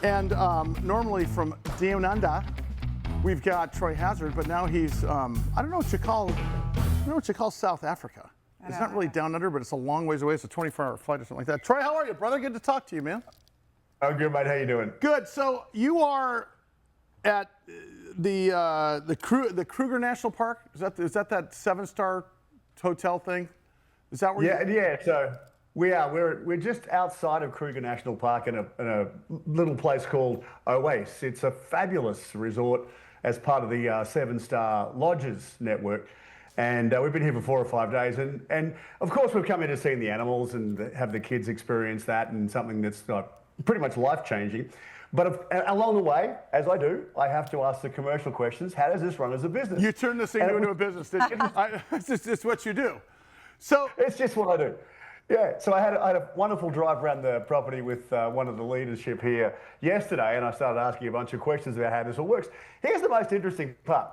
And normally from Down Under, we've got Troy Hazard, but now he's I don't know what you call South Africa. It's not really down under, but it's a long ways away. It's a 24-hour flight or something like that. Troy, how are you, brother? Good to talk to you, man. I'm good, mate. How you doing? Good. So you are at the Kruger National Park. Is that that 7-star hotel thing? Is that where? Yeah. So we are. We're just outside of Kruger National Park in a little place called Oase. It's a fabulous resort as part of the 7-star lodges network. And we've been here for 4 or 5 days, and of course we've come in to see the animals and have the kids experience that, and something that's pretty much life-changing. But along the way, as I do, I have to ask the commercial questions. How does this run as a business? You turned this thing into a business, didn't you? It's what you do. So it's just what I do. Yeah, so I had a wonderful drive around the property with one of the leadership here yesterday, and I started asking a bunch of questions about how this all works. Here's the most interesting part.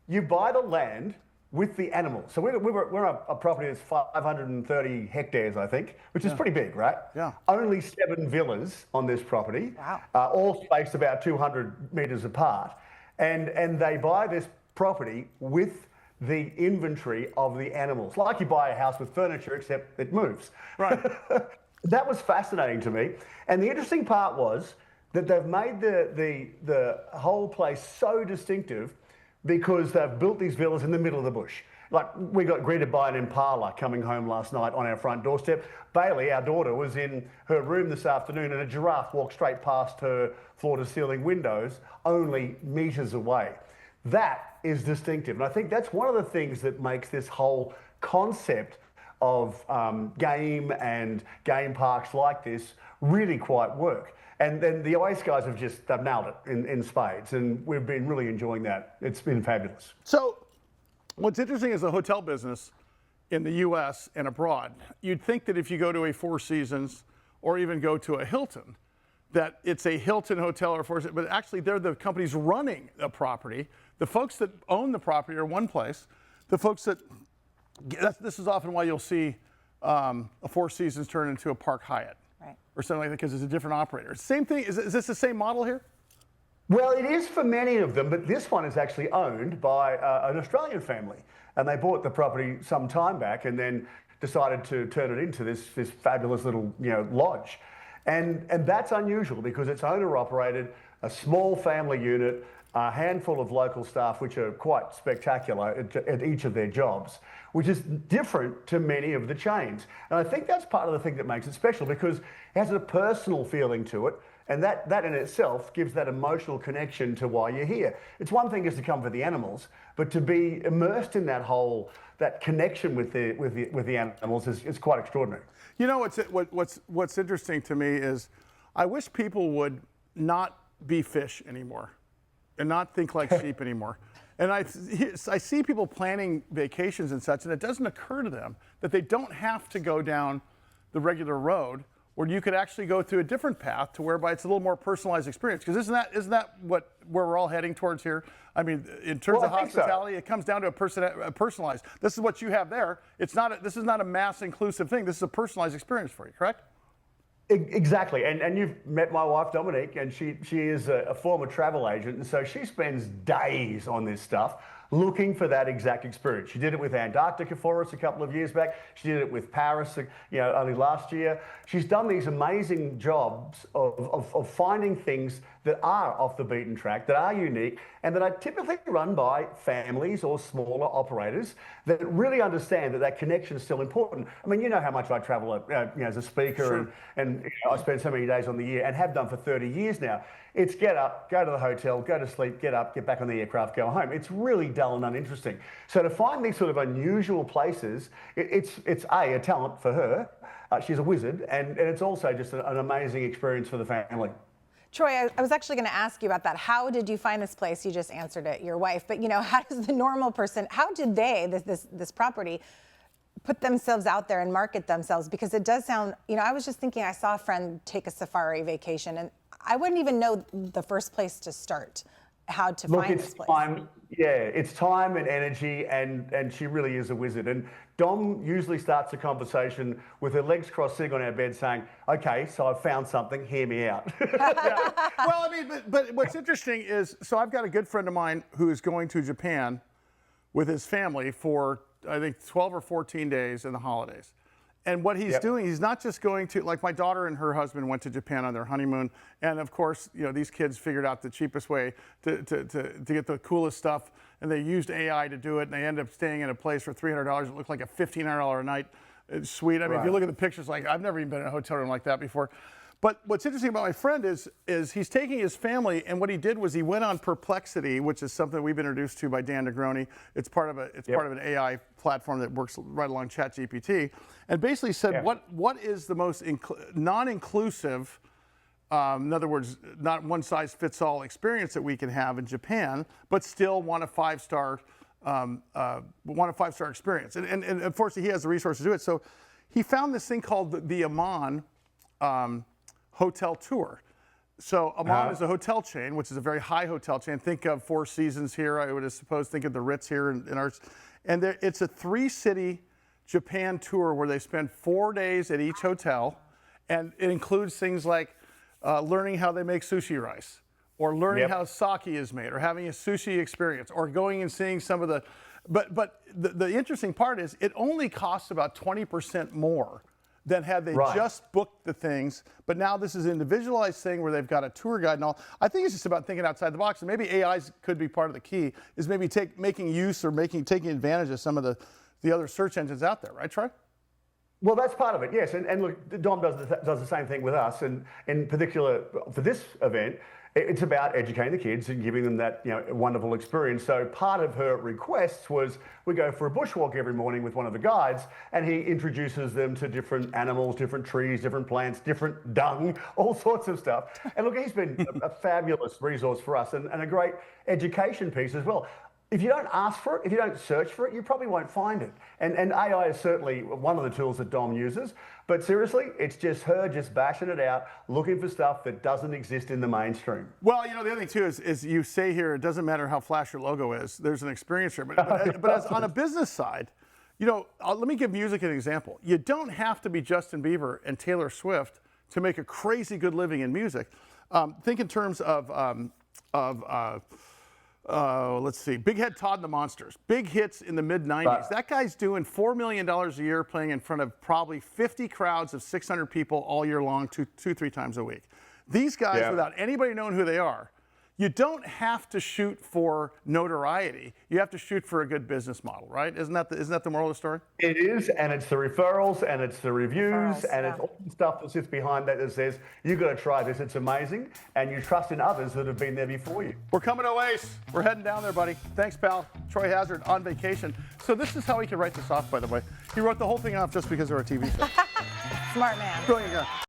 You buy the land with the animals. So we're a property that's 530 hectares, I think, which is pretty big, right? Yeah. Only 7 villas on this property, all spaced about 200 metres apart. And they buy this property with the inventory of the animals, like you buy a house with furniture, except it moves. Right. That was fascinating to me. And the interesting part was that they've made the whole place so distinctive because they've built these villas in the middle of the bush. Like, we got greeted by an impala coming home last night on our front doorstep. Bailey, our daughter, was in her room this afternoon and a giraffe walked straight past her floor-to-ceiling windows, only metres away. That is distinctive. And I think that's one of the things that makes this whole concept of game and game parks like this really quite work. And then the Oase guys they've nailed it in spades, and we've been really enjoying that. It's been fabulous. So what's interesting is the hotel business in the U.S. and abroad. You'd think that if you go to a Four Seasons or even go to a Hilton, that it's a Hilton hotel or Four Seasons, but actually they're the companies running the property. The folks that own the property are one place. The folks this is often why you'll see a Four Seasons turn into a Park Hyatt. Right. Or something like that, because it's a different operator. Same thing, is this the same model here? Well, it is for many of them, but this one is actually owned by an Australian family. And they bought the property some time back and then decided to turn it into this fabulous little lodge. And that's unusual because it's owner-operated, a small family unit, a handful of local staff, which are quite spectacular at each of their jobs, which is different to many of the chains. And I think that's part of the thing that makes it special because it has a personal feeling to it, and that in itself gives that emotional connection to why you're here. It's one thing is to come for the animals, but to be immersed in that connection with the animals is quite extraordinary. You know what's interesting to me is I wish people would not be fish anymore and not think like sheep anymore. And I see people planning vacations and such, and it doesn't occur to them that they don't have to go down the regular road, or you could actually go through a different path to whereby it's a little more personalized experience. Because isn't that where we're all heading towards here? I mean, in terms of hospitality, it comes down to a personalized. This is what you have there. This is not a mass inclusive thing. This is a personalized experience for you, correct? Exactly, and you've met my wife Dominique, and she is a former travel agent, and so she spends days on this stuff looking for that exact experience. She did it with Antarctica for us a couple of years back. She did it with Paris, only last year. She's done these amazing jobs of finding things that are off the beaten track, that are unique, and that are typically run by families or smaller operators that really understand that connection is still important. I mean, you know how much I travel as a speaker, sure. and I spend so many days on the year and have done for 30 years now. It's get up, go to the hotel, go to sleep, get up, get back on the aircraft, go home. It's really dull and uninteresting. So to find these sort of unusual places, it's a talent for her. She's a wizard, and it's also just an amazing experience for the family. Troy, I was actually going to ask you about that. How did you find this place? You just answered it, your wife. But how does the normal person? How did this property put themselves out there and market themselves? Because it does sound. I was just thinking. I saw a friend take a safari vacation, and I wouldn't even know the first place to start. how to Look, find it's this place. time. Yeah, it's time and energy, and she really is a wizard. And Dom usually starts a conversation with her legs crossed, sitting on our bed, saying, "Okay, so I've found something. Hear me out." Yeah. Well, I mean, but what's interesting is, so I've got a good friend of mine who is going to Japan with his family for, I think, 12 or 14 days in the holidays. And what he's doing, he's not just going to, like my daughter and her husband went to Japan on their honeymoon. And of course, you know, these kids figured out the cheapest way to get the coolest stuff. And they used AI to do it. And they ended up staying in a place for $300. It looked like a $1,500 a night suite. I mean, if you look at the pictures, like I've never even been in a hotel room like that before. But what's interesting about my friend is he's taking his family, and what he did was he went on Perplexity, which is something we've been introduced to by Dan Negroni. It's part of an AI platform that works right along ChatGPT, and basically said what is the most non-inclusive, in other words, not one size fits all experience that we can have in Japan, but still want a five-star experience. And unfortunately, he has the resources to do it. So he found this thing called the Amman hotel tour. So Amman is a hotel chain, which is a very high hotel chain. Think of Four Seasons here. I would suppose think of the Ritz here in ours. And it's a 3-city Japan tour where they spend 4 days at each hotel, and it includes things like learning how they make sushi rice, or learning how sake is made, or having a sushi experience, or going and seeing some of the. But the interesting part is it only costs about 20% more than had they just booked the things. But now this is an individualized thing where they've got a tour guide and all. I think it's just about thinking outside the box, and maybe AIs could be part of the key, is maybe making use or taking advantage of some of the other search engines out there, right, Troy? Well, that's part of it, yes. And look, Dom does the same thing with us. And in particular, for this event, it's about educating the kids and giving them that wonderful experience. So part of her requests was we go for a bushwalk every morning with one of the guides, and he introduces them to different animals, different trees, different plants, different dung, all sorts of stuff. And look, he's been a fabulous resource for us and a great education piece as well. If you don't ask for it, if you don't search for it, you probably won't find it. And AI is certainly one of the tools that Dom uses. But seriously, it's just her just bashing it out, looking for stuff that doesn't exist in the mainstream. Well, the other thing too is you say here, it doesn't matter how flash your logo is. There's an experience here. But as on a business side, let me give music an example. You don't have to be Justin Bieber and Taylor Swift to make a crazy good living in music. Think in terms of let's see, Big Head Todd and the Monsters. Big hits in the mid-'90s. Right. That guy's doing $4 million a year playing in front of probably 50 crowds of 600 people all year long, 2-3 times a week. These guys, without anybody knowing who they are, you don't have to shoot for notoriety. You have to shoot for a good business model, right? Isn't that the moral of the story? It is, and it's the referrals, and it's the reviews, and it's all the stuff that sits behind that says, you've got to try this, it's amazing, and you trust in others that have been there before you. We're coming to Oasis. We're heading down there, buddy. Thanks, pal. Troy Hazard on vacation. So this is how he could write this off, by the way. He wrote the whole thing off just because of our TV show. Smart man. Brilliant guy.